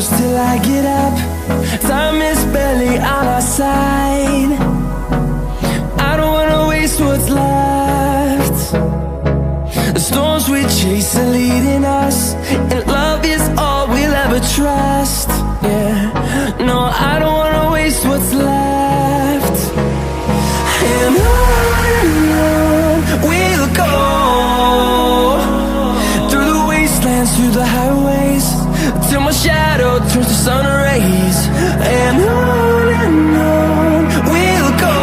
close till I get up. Time is barely on our side. I don't wanna waste what's left. The storms we chase are leading us, and love is all we'll ever trust. Yeah, no, I don't wanna waste what's left. And on we'll go, through the wastelands, through the highways, till my shadow turns to sun rays. And on we'll go,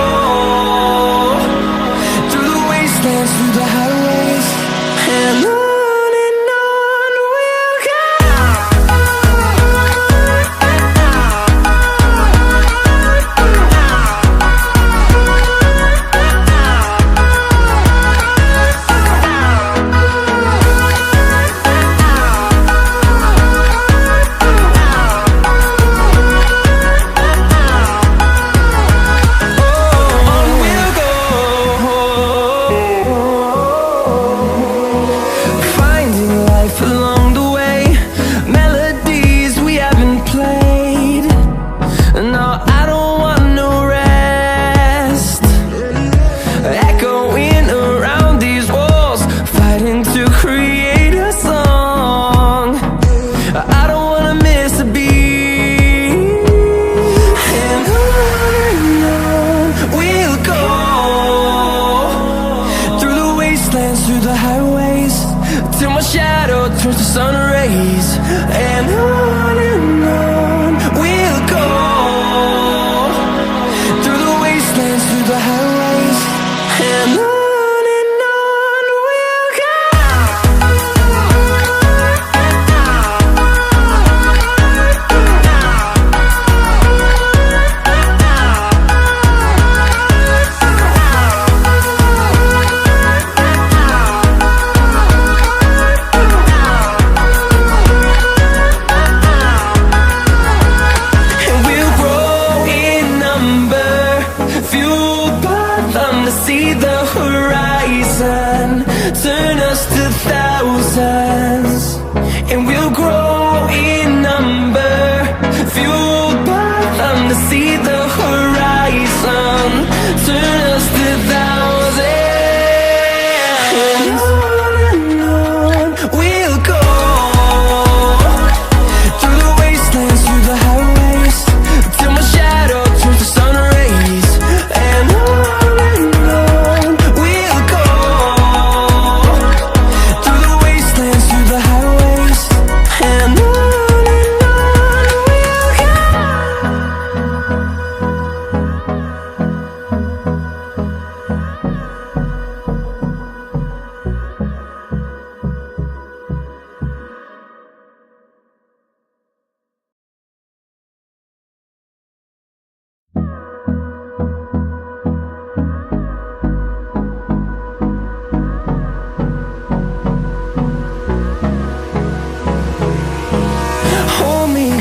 through the wastelands, through the highways, and on we'll go. Through the highways, till my shadow turns to sun rays. And on we'll go, through the wastelands, through the highways, and on we'll go. See the horizon, turn us to thousands, and we'll grow in number, fueled by them. To see the horizon, turn us to thousands, and on we'll go, through the wastelands, through the highways, till my shadow turns to sun rays. And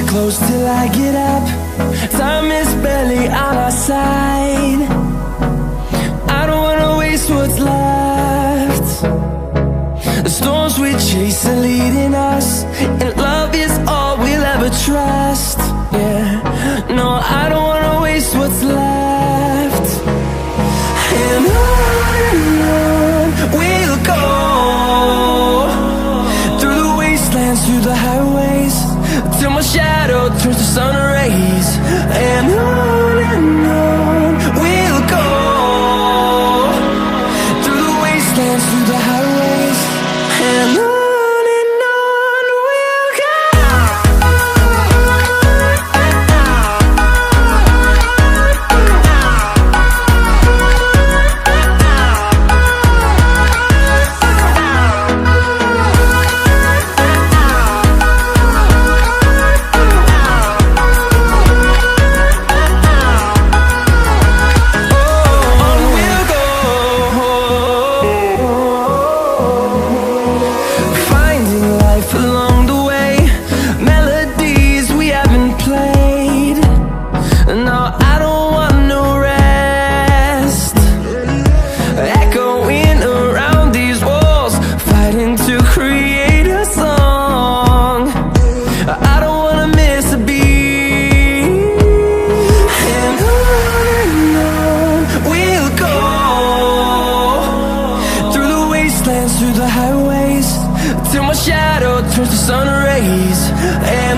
close till I get up. Time is barely on our side. I don't wanna waste what's left. The storms we chase are leading us, and love is all we'll ever trust. Yeah, no, I don't wanna waste what's left. And on we'll go, through the wastelands, through the highways, till my shadow turns to sun rays. And on we'll go, through the wastelands, through the highways, and on. We'll go. my shadow turns to sun rays. And